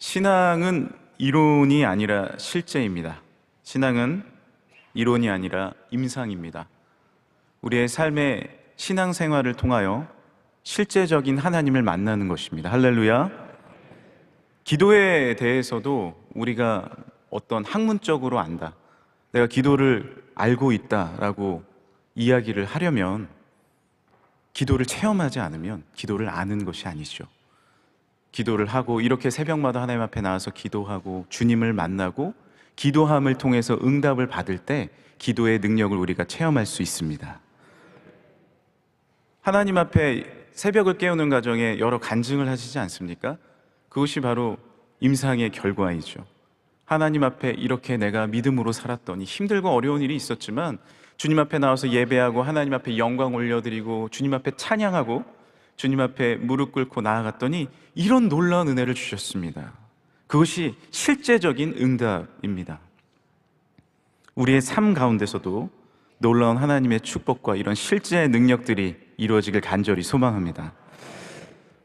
신앙은 이론이 아니라 실제입니다. 신앙은 이론이 아니라 임상입니다. 우리의 삶의 신앙생활을 통하여 실제적인 하나님을 만나는 것입니다. 할렐루야. 기도에 대해서도 우리가 어떤 학문적으로 안다, 내가 기도를 알고 있다라고 이야기를 하려면 기도를 체험하지 않으면 기도를 아는 것이 아니죠. 기도를 하고 이렇게 새벽마다 하나님 앞에 나와서 기도하고 주님을 만나고 기도함을 통해서 응답을 받을 때 기도의 능력을 우리가 체험할 수 있습니다. 하나님 앞에 새벽을 깨우는 과정에 여러 간증을 하시지 않습니까? 그것이 바로 임상의 결과이죠. 하나님 앞에 이렇게 내가 믿음으로 살았더니 힘들고 어려운 일이 있었지만 주님 앞에 나와서 예배하고 하나님 앞에 영광 올려드리고 주님 앞에 찬양하고 주님 앞에 무릎 꿇고 나아갔더니 이런 놀라운 은혜를 주셨습니다. 그것이 실제적인 응답입니다. 우리의 삶 가운데서도 놀라운 하나님의 축복과 이런 실제 능력들이 이루어지길 간절히 소망합니다.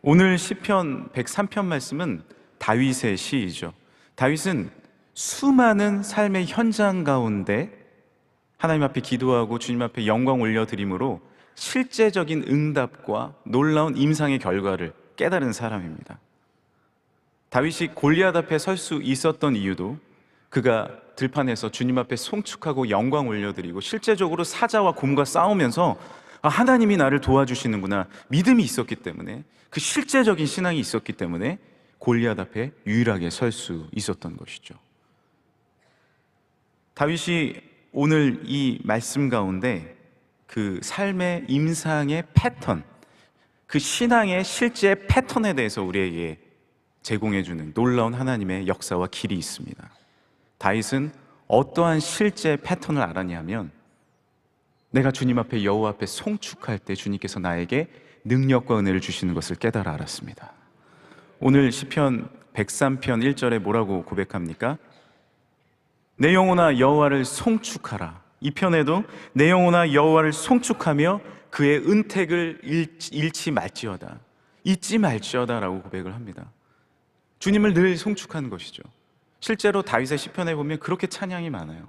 오늘 시편 103편 말씀은 다윗의 시이죠. 다윗은 수많은 삶의 현장 가운데 하나님 앞에 기도하고 주님 앞에 영광 올려드림으로 실제적인 응답과 놀라운 임상의 결과를 깨달은 사람입니다. 다윗이 골리앗 앞에 설 수 있었던 이유도 그가 들판에서 주님 앞에 송축하고 영광 올려드리고 실제적으로 사자와 곰과 싸우면서 하나님이 나를 도와주시는구나 믿음이 있었기 때문에, 그 실제적인 신앙이 있었기 때문에 골리앗 앞에 유일하게 설 수 있었던 것이죠. 다윗이 오늘 이 말씀 가운데 그 삶의 임상의 패턴, 그 신앙의 실제 패턴에 대해서 우리에게 제공해주는 놀라운 하나님의 역사와 길이 있습니다. 다윗은 어떠한 실제 패턴을 알았냐면, 내가 주님 앞에 여호와 앞에 송축할 때 주님께서 나에게 능력과 은혜를 주시는 것을 깨달아 알았습니다. 오늘 시편 103편 1절에 뭐라고 고백합니까? 내 영혼아 여호와를 송축하라. 이 편에도 내 영혼아 여호와를 송축하며 그의 은택을 잃지 말지어다, 잊지 말지어다 라고 고백을 합니다. 주님을 늘 송축하는 것이죠. 실제로 다윗의 시편에 보면 그렇게 찬양이 많아요.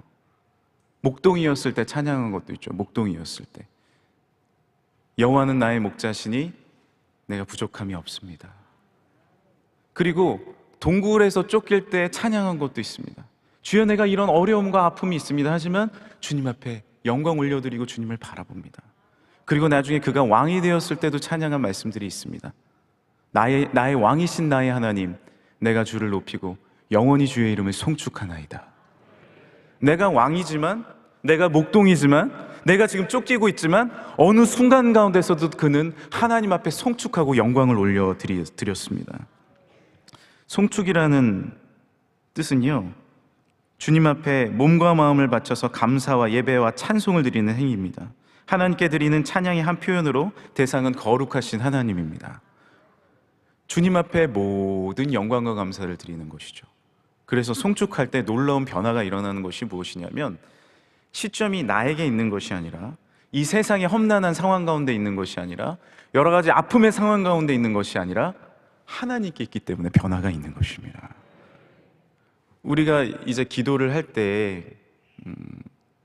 목동이었을 때 찬양한 것도 있죠. 목동이었을 때 여호와는 나의 목자시니 내가 부족함이 없습니다. 그리고 동굴에서 쫓길 때 찬양한 것도 있습니다. 주여 내가 이런 어려움과 아픔이 있습니다 하지만 주님 앞에 영광 올려드리고 주님을 바라봅니다. 그리고 나중에 그가 왕이 되었을 때도 찬양한 말씀들이 있습니다. 나의 왕이신 나의 하나님, 내가 주를 높이고 영원히 주의 이름을 송축하나이다. 내가 왕이지만, 내가 목동이지만, 내가 지금 쫓기고 있지만 어느 순간 가운데서도 그는 하나님 앞에 송축하고 영광을 올려드렸습니다. 송축이라는 뜻은요, 주님 앞에 몸과 마음을 바쳐서 감사와 예배와 찬송을 드리는 행위입니다. 하나님께 드리는 찬양의 한 표현으로 대상은 거룩하신 하나님입니다. 주님 앞에 모든 영광과 감사를 드리는 것이죠. 그래서 송축할 때 놀라운 변화가 일어나는 것이 무엇이냐면, 시점이 나에게 있는 것이 아니라, 이 세상의 험난한 상황 가운데 있는 것이 아니라, 여러 가지 아픔의 상황 가운데 있는 것이 아니라 하나님께 있기 때문에 변화가 있는 것입니다. 우리가 이제 기도를 할 때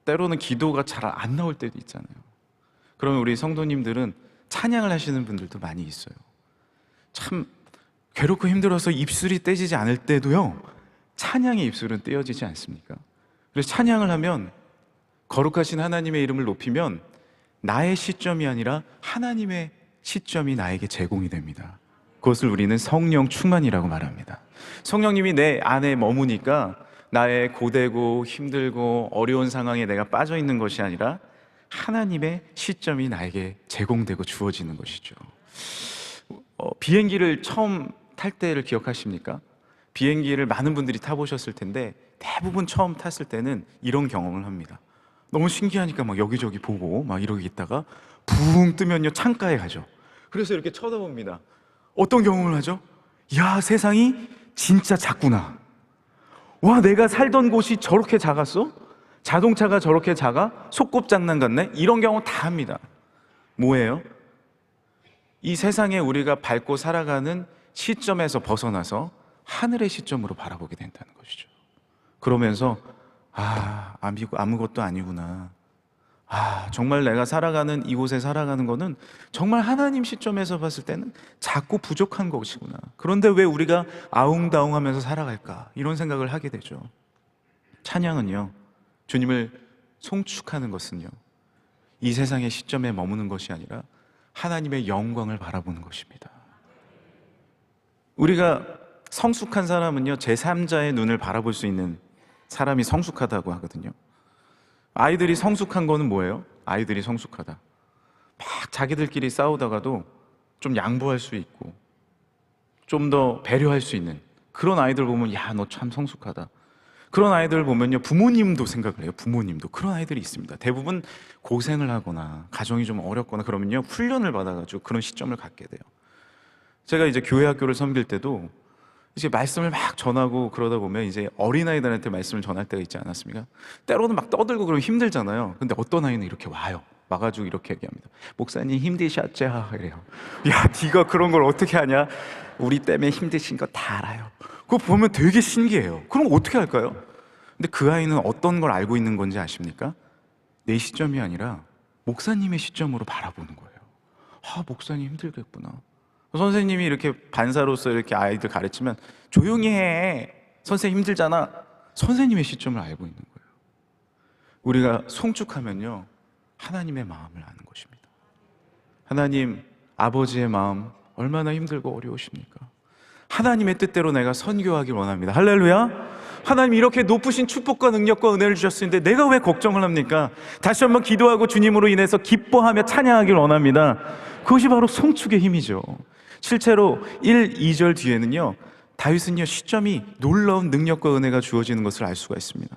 때로는 기도가 잘 안 나올 때도 있잖아요. 그러면 우리 성도님들은 찬양을 하시는 분들도 많이 있어요. 참 괴롭고 힘들어서 입술이 떼지지 않을 때도요, 찬양의 입술은 떼어지지 않습니까? 그래서 찬양을 하면, 거룩하신 하나님의 이름을 높이면 나의 시점이 아니라 하나님의 시점이 나에게 제공이 됩니다. 그것을 우리는 성령 충만이라고 말합니다. 성령님이 내 안에 머무니까 나의 고되고 힘들고 어려운 상황에 내가 빠져 있는 것이 아니라 하나님의 시점이 나에게 제공되고 주어지는 것이죠. 비행기를 처음 탈 때를 기억하십니까? 비행기를 많은 분들이 타보셨을 텐데 대부분 처음 탔을 때는 이런 경험을 합니다. 너무 신기하니까 막 여기저기 보고 막 이러고 있다가 붕 뜨면요, 창가에 가죠. 그래서 이렇게 쳐다봅니다. 어떤 경험을 하죠? 야, 세상이 진짜 작구나. 와, 내가 살던 곳이 저렇게 작았어? 자동차가 저렇게 작아? 소꿉장난 같네? 이런 경험 다 합니다. 뭐예요? 이 세상에 우리가 밟고 살아가는 시점에서 벗어나서 하늘의 시점으로 바라보게 된다는 것이죠. 그러면서 아무것도 아니구나. 정말 내가 살아가는 이곳에 살아가는 거는 정말 하나님 시점에서 봤을 때는 작고 부족한 것이구나. 그런데 왜 우리가 아웅다웅하면서 살아갈까? 이런 생각을 하게 되죠. 찬양은요, 주님을 송축하는 것은요, 이 세상의 시점에 머무는 것이 아니라 하나님의 영광을 바라보는 것입니다. 우리가 성숙한 사람은요, 제3자의 눈을 바라볼 수 있는 사람이 성숙하다고 하거든요. 아이들이 성숙한 거는 뭐예요? 아이들이 성숙하다, 막 자기들끼리 싸우다가도 좀 양보할 수 있고 좀 더 배려할 수 있는 그런 아이들 보면 야, 너 참 성숙하다. 그런 아이들을 보면요, 부모님도 생각을 해요. 부모님도 그런 아이들이 있습니다. 대부분 고생을 하거나 가정이 좀 어렵거나 그러면요, 훈련을 받아가지고 그런 시점을 갖게 돼요. 제가 이제 교회 학교를 섬길 때도 이제 말씀을 막 전하고 그러다 보면 이제 어린아이들한테 말씀을 전할 때가 있지 않았습니까? 때로는 막 떠들고 그러면 힘들잖아요. 근데 어떤 아이는 이렇게 와가지고 이렇게 얘기합니다. 목사님 힘드셨죠? 이래요. 야, 네가 그런 걸 어떻게 하냐? 우리 때문에 힘드신 거 다 알아요. 그거 보면 되게 신기해요. 그럼 어떻게 할까요? 근데 그 아이는 어떤 걸 알고 있는 건지 아십니까? 내 시점이 아니라 목사님의 시점으로 바라보는 거예요. 목사님 힘들겠구나. 선생님이 이렇게 반사로서 이렇게 아이들 가르치면 조용히 해. 선생님 힘들잖아. 선생님의 시점을 알고 있는 거예요. 우리가 송축하면요, 하나님의 마음을 아는 것입니다. 하나님 아버지의 마음 얼마나 힘들고 어려우십니까? 하나님의 뜻대로 내가 선교하길 원합니다. 할렐루야. 하나님 이렇게 높으신 축복과 능력과 은혜를 주셨는데 내가 왜 걱정을 합니까? 다시 한번 기도하고 주님으로 인해서 기뻐하며 찬양하길 원합니다. 그것이 바로 송축의 힘이죠. 실제로 1, 2절 뒤에는요, 다윗은요, 시점이 놀라운 능력과 은혜가 주어지는 것을 알 수가 있습니다.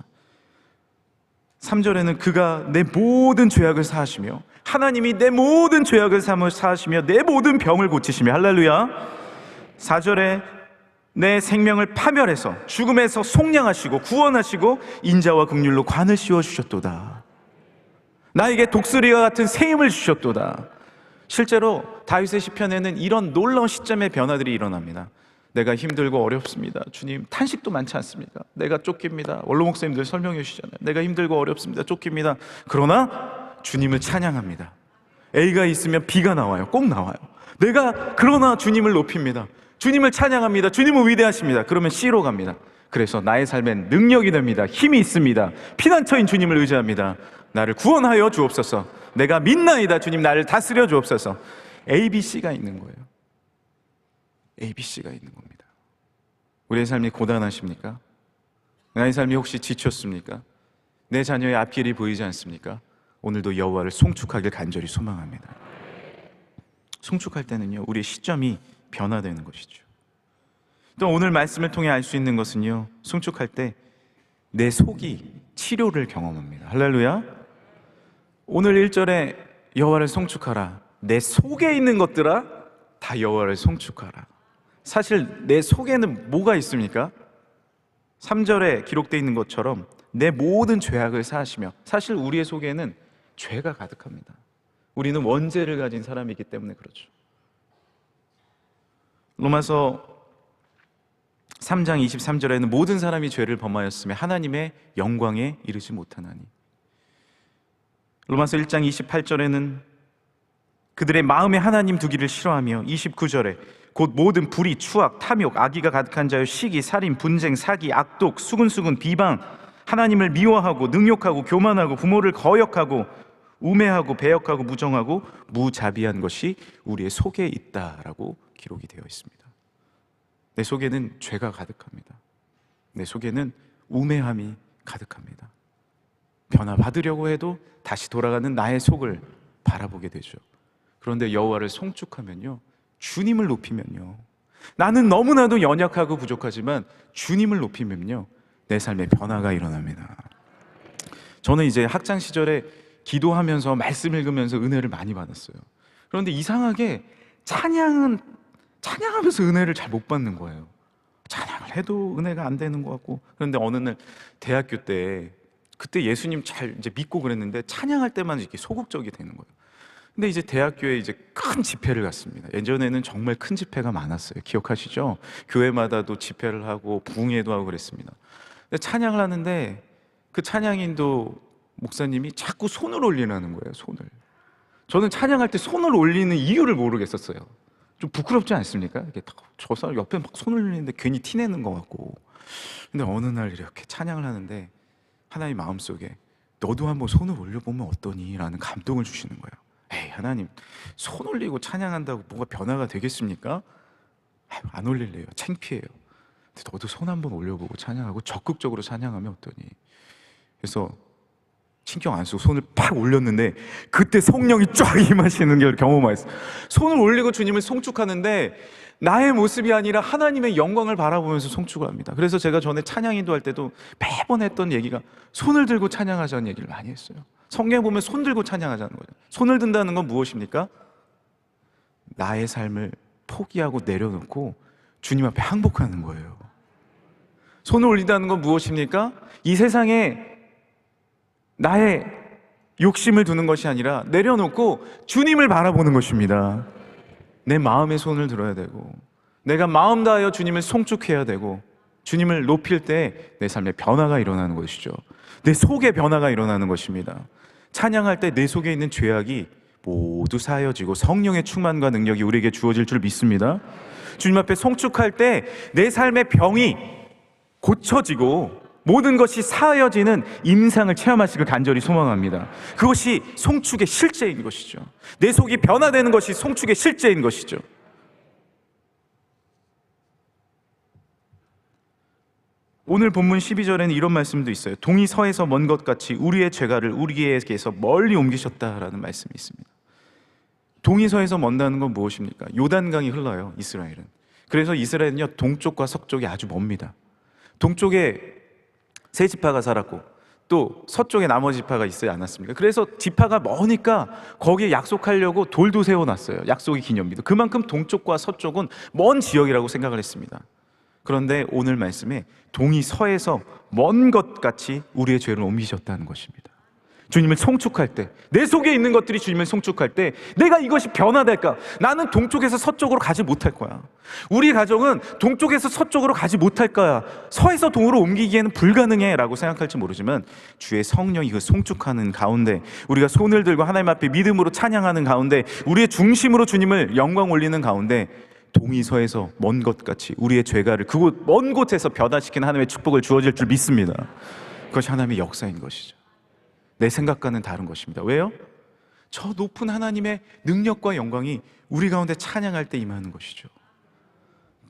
3절에는 그가 내 모든 죄악을 사하시며, 하나님이 내 모든 죄악을 사하시며 내 모든 병을 고치시며, 할렐루야. 4절에 내 생명을 파멸해서 죽음에서 속량하시고 구원하시고 인자와 긍휼로 관을 씌워주셨도다. 나에게 독수리와 같은 새 힘을 주셨도다. 실제로 다윗의 시편에는 이런 놀라운 시점의 변화들이 일어납니다. 내가 힘들고 어렵습니다. 주님, 탄식도 많지 않습니까? 내가 쫓깁니다. 원로 목사님들 설명해 주시잖아요. 내가 힘들고 어렵습니다. 쫓깁니다. 그러나 주님을 찬양합니다. A가 있으면 B가 나와요. 꼭 나와요. 내가 그러나 주님을 높입니다. 주님을 찬양합니다. 주님은 위대하십니다. 그러면 C로 갑니다. 그래서 나의 삶엔 능력이 됩니다. 힘이 있습니다. 피난처인 주님을 의지합니다. 나를 구원하여 주옵소서. 내가 믿나이다. 주님, 나를 다스려 주옵소서. ABC가 있는 거예요. ABC가 있는 겁니다. 우리의 삶이 고단하십니까? 나의 삶이 혹시 지쳤습니까? 내 자녀의 앞길이 보이지 않습니까? 오늘도 여호와를 송축하길 간절히 소망합니다. 송축할 때는요, 우리의 시점이 변화되는 것이죠. 또 오늘 말씀을 통해 알 수 있는 것은요, 송축할 때 내 속이 치료를 경험합니다. 할렐루야. 오늘 1절에 여호와를 송축하라. 내 속에 있는 것들아 다 여호와를 송축하라. 사실 내 속에는 뭐가 있습니까? 3절에 기록되어 있는 것처럼 내 모든 죄악을 사하시며, 사실 우리의 속에는 죄가 가득합니다. 우리는 원죄를 가진 사람이기 때문에 그렇죠. 로마서 3장 23절에는 모든 사람이 죄를 범하였으며 하나님의 영광에 이르지 못하나니, 로마서 1장 28절에는 그들의 마음에 하나님 두기를 싫어하며, 29절에 곧 모든 불의, 추악, 탐욕, 악의가 가득한 자여 시기, 살인, 분쟁, 사기, 악독, 수근수근, 비방, 하나님을 미워하고 능욕하고 교만하고 부모를 거역하고 우매하고 배역하고 무정하고 무자비한 것이 우리의 속에 있다라고 기록이 되어 있습니다. 내 속에는 죄가 가득합니다. 내 속에는 우매함이 가득합니다. 변화받으려고 해도 다시 돌아가는 나의 속을 바라보게 되죠. 그런데 여호와를 송축하면요, 주님을 높이면요, 나는 너무나도 연약하고 부족하지만 주님을 높이면요, 내 삶에 변화가 일어납니다. 저는 이제 학창 시절에 기도하면서 말씀 읽으면서 은혜를 많이 받았어요. 그런데 이상하게 찬양하면서 은혜를 잘 못 받는 거예요. 찬양을 해도 은혜가 안 되는 것 같고. 그런데 어느 날 대학교 때, 그때 예수님 잘 이제 믿고 그랬는데 찬양할 때만 이렇게 소극적이 되는 거예요. 근데 이제 대학교에 이제 큰 집회를 갔습니다. 예전에는 정말 큰 집회가 많았어요. 기억하시죠? 교회마다도 집회를 하고 부흥회도 하고 그랬습니다. 근데 찬양을 하는데 그 찬양인도 목사님이 자꾸 손을 올리라는 거예요. 손을. 저는 찬양할 때 손을 올리는 이유를 모르겠었어요. 좀 부끄럽지 않습니까? 이게 저 사람 옆에 막 손을 올리는데 괜히 티내는 것 같고. 근데 어느 날 이렇게 찬양을 하는데 하나님 마음속에 너도 한번 손을 올려보면 어떠니? 라는 감동을 주시는 거예요. 에이, 하나님, 손 올리고 찬양한다고 뭐가 변화가 되겠습니까? 아유, 안 올릴래요. 창피해요. 근데 너도 손 한번 올려보고 찬양하고 적극적으로 찬양하면 어떠니? 그래서 신경 안 쓰고 손을 팍 올렸는데 그때 성령이 쫙 임하시는 걸 경험했어요. 손을 올리고 주님을 송축하는데 나의 모습이 아니라 하나님의 영광을 바라보면서 송축을 합니다. 그래서 제가 전에 찬양 인도할 때도 매번 했던 얘기가 손을 들고 찬양하자는 얘기를 많이 했어요. 성경에 보면 손 들고 찬양하자는 거예요. 손을 든다는 건 무엇입니까? 나의 삶을 포기하고 내려놓고 주님 앞에 항복하는 거예요. 손을 올린다는 건 무엇입니까? 이 세상에 나의 욕심을 두는 것이 아니라 내려놓고 주님을 바라보는 것입니다. 내 마음에 손을 들어야 되고 내가 마음 다하여 주님을 송축해야 되고 주님을 높일 때 내 삶에 변화가 일어나는 것이죠. 내 속에 변화가 일어나는 것입니다. 찬양할 때 내 속에 있는 죄악이 모두 사여지고 성령의 충만과 능력이 우리에게 주어질 줄 믿습니다. 주님 앞에 송축할 때 내 삶의 병이 고쳐지고 모든 것이 사여지는 임상을 체험하시길 간절히 소망합니다. 그것이 송축의 실제인 것이죠. 내 속이 변화되는 것이 송축의 실제인 것이죠. 오늘 본문 12절에는 이런 말씀도 있어요. 동이 서에서 먼 것 같이 우리의 죄가를 우리에게서 멀리 옮기셨다라는 말씀이 있습니다. 동이 서에서 먼다는 건 무엇입니까? 요단강이 흘러요, 이스라엘은. 그래서 이스라엘은요, 동쪽과 서쪽이 아주 멉니다. 동쪽에 세 지파가 살았고 또 서쪽에 나머지 지파가 있지 않았습니까? 그래서 지파가 머니까 거기에 약속하려고 돌도 세워놨어요. 약속의 기념비도. 그만큼 동쪽과 서쪽은 먼 지역이라고 생각을 했습니다. 그런데 오늘 말씀에 동이 서에서 먼 것 같이 우리의 죄를 옮기셨다는 것입니다. 주님을 송축할 때, 내 속에 있는 것들이 주님을 송축할 때 내가 이것이 변화될까? 나는 동쪽에서 서쪽으로 가지 못할 거야. 우리 가정은 동쪽에서 서쪽으로 가지 못할 거야. 서에서 동으로 옮기기에는 불가능해 라고 생각할지 모르지만 주의 성령이 그 송축하는 가운데 우리가 손을 들고 하나님 앞에 믿음으로 찬양하는 가운데 우리의 중심으로 주님을 영광 올리는 가운데 동이 서에서 먼 것 같이 우리의 죄가를 그곳 먼 곳에서 변화시키는 하나님의 축복을 주어질 줄 믿습니다. 그것이 하나님의 역사인 것이죠. 내 생각과는 다른 것입니다. 왜요? 저 높은 하나님의 능력과 영광이 우리 가운데 찬양할 때 임하는 것이죠.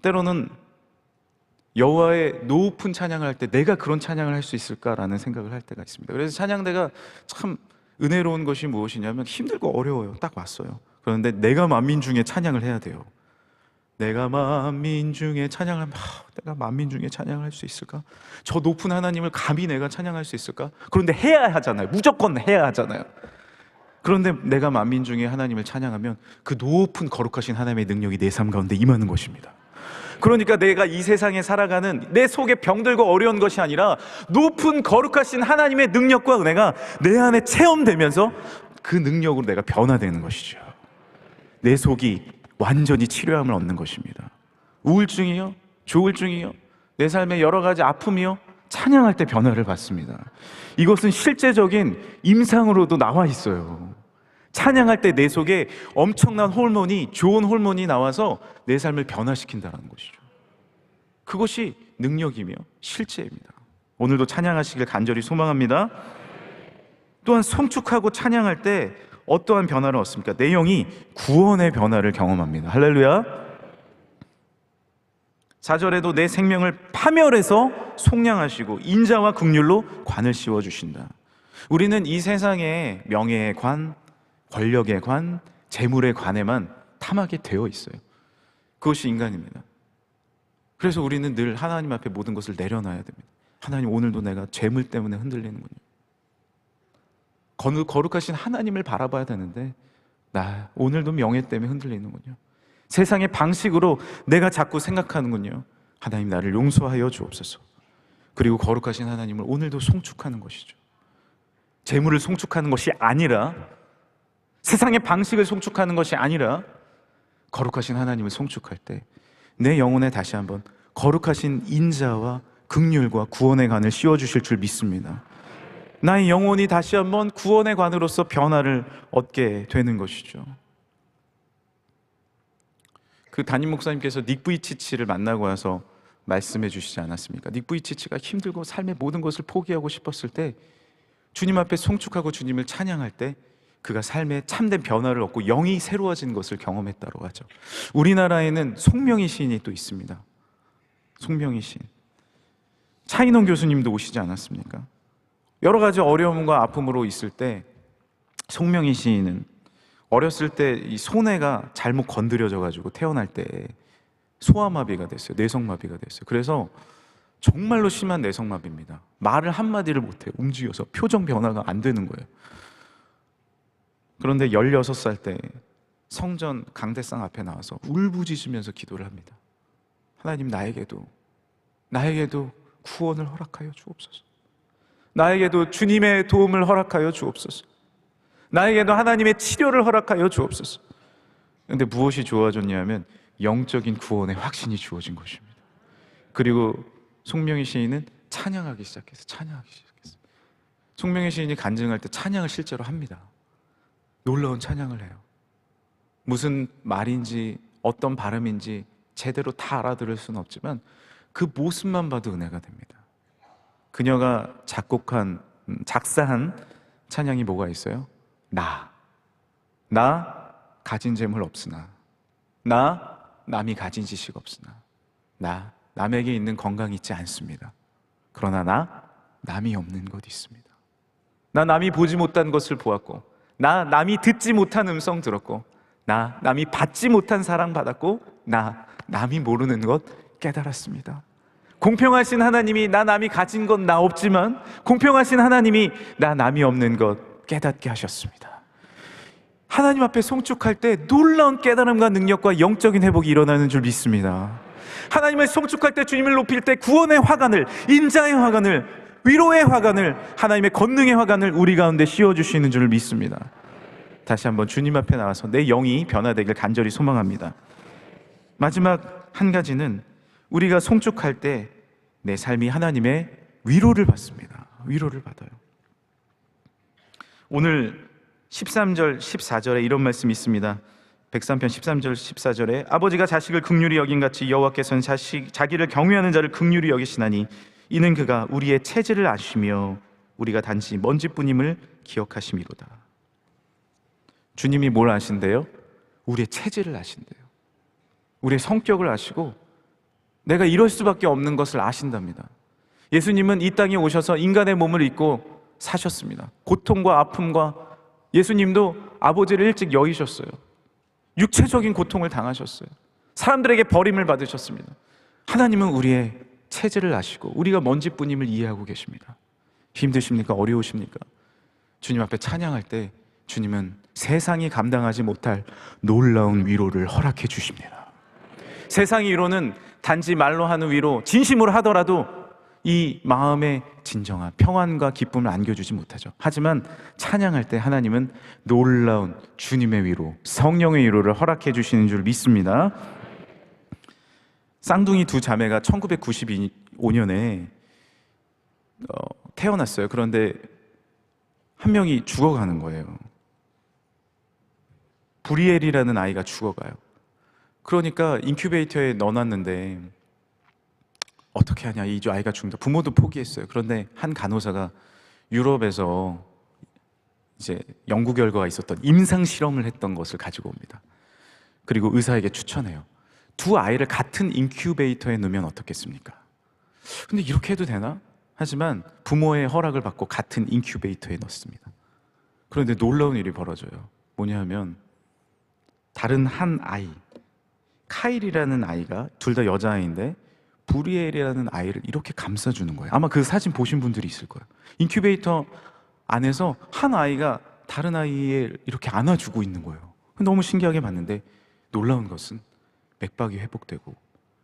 때로는 여호와의 높은 찬양을 할 때 내가 그런 찬양을 할 수 있을까라는 생각을 할 때가 있습니다. 그래서 찬양대가 참 은혜로운 것이 무엇이냐면 힘들고 어려워요. 딱 왔어요. 그런데 내가 만민 중에 찬양을 해야 돼요. 내가 만민 중에 찬양을 하면 내가 만민 중에 찬양을 할 수 있을까? 저 높은 하나님을 감히 내가 찬양할 수 있을까? 그런데 해야 하잖아요. 무조건 해야 하잖아요. 그런데 내가 만민 중에 하나님을 찬양하면 그 높은 거룩하신 하나님의 능력이 내 삶 가운데 임하는 것입니다. 그러니까 내가 이 세상에 살아가는 내 속에 병들고 어려운 것이 아니라 높은 거룩하신 하나님의 능력과 은혜가 내 안에 체험되면서 그 능력으로 내가 변화되는 것이죠. 내 속이 완전히 치료함을 얻는 것입니다. 우울증이요, 조울증이요, 내 삶의 여러 가지 아픔이요, 찬양할 때 변화를 받습니다. 이것은 실제적인 임상으로도 나와 있어요. 찬양할 때 내 속에 엄청난 호르몬이, 좋은 호르몬이 나와서 내 삶을 변화시킨다는 것이죠. 그것이 능력이며 실제입니다. 오늘도 찬양하시길 간절히 소망합니다. 또한 송축하고 찬양할 때 어떠한 변화를 얻습니까? 내 영이 구원의 변화를 경험합니다. 할렐루야. 4절에도 내 생명을 파멸해서 속량하시고 인자와 긍휼로 관을 씌워주신다. 우리는 이 세상의 명예의 관, 권력의 관, 재물의 관에만 탐하게 되어 있어요. 그것이 인간입니다. 그래서 우리는 늘 하나님 앞에 모든 것을 내려놔야 됩니다. 하나님, 오늘도 내가 재물 때문에 흔들리는군요. 거룩하신 하나님을 바라봐야 되는데 나 오늘도 명예 때문에 흔들리는군요. 세상의 방식으로 내가 자꾸 생각하는군요. 하나님, 나를 용서하여 주옵소서. 그리고 거룩하신 하나님을 오늘도 송축하는 것이죠. 재물을 송축하는 것이 아니라 세상의 방식을 송축하는 것이 아니라 거룩하신 하나님을 송축할 때 내 영혼에 다시 한번 거룩하신 인자와 긍휼과 구원의 관을 씌워주실 줄 믿습니다. 나의 영혼이 다시 한번 구원의 관으로서 변화를 얻게 되는 것이죠. 그 담임 목사님께서 닉 부이치치를 만나고 와서 말씀해 주시지 않았습니까? 닉 부이치치가 힘들고 삶의 모든 것을 포기하고 싶었을 때 주님 앞에 송축하고 주님을 찬양할 때 그가 삶에 참된 변화를 얻고 영이 새로워진 것을 경험했다고 하죠. 우리나라에는 송명희 시인이 또 있습니다. 송명희 시인. 차인원 교수님도 오시지 않았습니까? 여러 가지 어려움과 아픔으로 있을 때 송명희 시인은 어렸을 때 이 손해가 잘못 건드려져 가지고 태어날 때 소아마비가 됐어요. 뇌성마비가 됐어요. 그래서 정말로 심한 뇌성마비입니다. 말을 한마디를 못해요. 움직여서 표정 변화가 안 되는 거예요. 그런데 16살 때 성전 강대상 앞에 나와서 울부짖으면서 기도를 합니다. 하나님, 나에게도 구원을 허락하여 주옵소서. 나에게도 주님의 도움을 허락하여 주옵소서. 나에게도 하나님의 치료를 허락하여 주옵소서. 그런데 무엇이 주어졌냐면 영적인 구원의 확신이 주어진 것입니다. 그리고 송명희 시인은 찬양하기 시작했어요. 송명희 시인이 간증할 때 찬양을 실제로 합니다. 놀라운 찬양을 해요. 무슨 말인지 어떤 발음인지 제대로 다 알아들을 수는 없지만 그 모습만 봐도 은혜가 됩니다. 그녀가 작사한 찬양이 뭐가 있어요? 나 가진 재물 없으나, 나 남이 가진 지식 없으나, 나 남에게 있는 건강이 있지 않습니다. 그러나 나 남이 없는 것 있습니다. 나 남이 보지 못한 것을 보았고, 나 남이 듣지 못한 음성 들었고, 나 남이 받지 못한 사랑 받았고, 나 남이 모르는 것 깨달았습니다. 공평하신 하나님이 나 남이 가진 건 나 없지만 공평하신 하나님이 나 남이 없는 것 깨닫게 하셨습니다. 하나님 앞에 송축할 때 놀라운 깨달음과 능력과 영적인 회복이 일어나는 줄 믿습니다. 하나님을 송축할 때, 주님을 높일 때 구원의 화관을, 인자의 화관을, 위로의 화관을, 하나님의 권능의 화관을 우리 가운데 씌워주시는 줄 믿습니다. 다시 한번 주님 앞에 나와서 내 영이 변화되길 간절히 소망합니다. 마지막 한 가지는 우리가 송축할 때 내 삶이 하나님의 위로를 받습니다. 위로를 받아요. 오늘 13절, 14절에 이런 말씀이 있습니다. 103편 13절, 14절에 아버지가 자식을 긍휼히 여긴같이 여호와께서는 자기를 경외하는 자를 긍휼히 여기시나니 이는 그가 우리의 체질을 아시며 우리가 단지 먼지뿐임을 기억하심이로다. 주님이 뭘 아신대요? 우리의 체질을 아신대요. 우리의 성격을 아시고 내가 이럴 수밖에 없는 것을 아신답니다. 예수님은 이 땅에 오셔서 인간의 몸을 입고 사셨습니다. 고통과 아픔과, 예수님도 아버지를 일찍 여기셨어요. 육체적인 고통을 당하셨어요. 사람들에게 버림을 받으셨습니다. 하나님은 우리의 체질을 아시고 우리가 먼지뿐임을 이해하고 계십니다. 힘드십니까? 어려우십니까? 주님 앞에 찬양할 때 주님은 세상이 감당하지 못할 놀라운 위로를 허락해 주십니다. 세상의 위로는 단지 말로 하는 위로, 진심으로 하더라도 이 마음에 진정한 평안과 기쁨을 안겨주지 못하죠. 하지만 찬양할 때 하나님은 놀라운 주님의 위로, 성령의 위로를 허락해 주시는 줄 믿습니다. 쌍둥이 두 자매가 1995년에 태어났어요. 그런데 한 명이 죽어가는 거예요. 브리엘이라는 아이가 죽어가요. 그러니까 인큐베이터에 넣어놨는데 어떻게 하냐, 이 아이가 죽는다. 부모도 포기했어요. 그런데 한 간호사가 유럽에서 이제 연구 결과가 있었던 임상 실험을 했던 것을 가지고 옵니다. 그리고 의사에게 추천해요. 두 아이를 같은 인큐베이터에 넣으면 어떻겠습니까? 근데 이렇게 해도 되나? 하지만 부모의 허락을 받고 같은 인큐베이터에 넣습니다. 그런데 놀라운 일이 벌어져요. 뭐냐 하면 다른 한 아이, 카일이라는 아이가, 둘 다 여자아이인데 브리엘이라는 아이를 이렇게 감싸주는 거예요. 아마 그 사진 보신 분들이 있을 거예요. 인큐베이터 안에서 한 아이가 다른 아이를 이렇게 안아주고 있는 거예요. 너무 신기하게 봤는데 놀라운 것은 맥박이 회복되고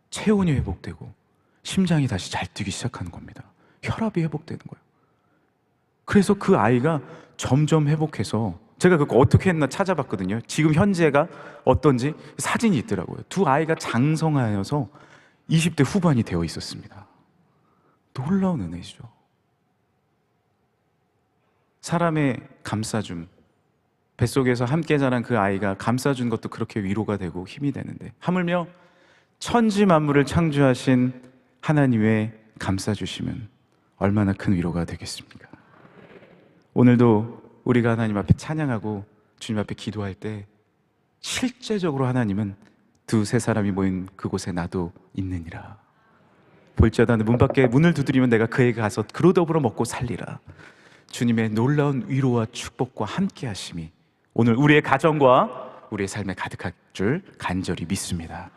체온이 회복되고 심장이 다시 잘 뛰기 시작하는 겁니다. 혈압이 회복되는 거예요. 그래서 그 아이가 점점 회복해서 제가 그거 어떻게 했나 찾아봤거든요. 지금 현재가 어떤지 사진이 있더라고요. 두 아이가 장성하여서 20대 후반이 되어 있었습니다. 놀라운 은혜죠. 사람의 감싸줌, 뱃속에서 함께 자란 그 아이가 감싸준 것도 그렇게 위로가 되고 힘이 되는데, 하물며 천지 만물을 창조하신 하나님의 감싸주시면 얼마나 큰 위로가 되겠습니까? 오늘도 우리가 하나님 앞에 찬양하고 주님 앞에 기도할 때 실제적으로 하나님은 두세 사람이 모인 그곳에 나도 있느니라. 볼지어다 문 밖에 문을 두드리면 내가 그에게 가서 그로 더불어 먹고 살리라. 주님의 놀라운 위로와 축복과 함께 하심이 오늘 우리의 가정과 우리의 삶에 가득할 줄 간절히 믿습니다.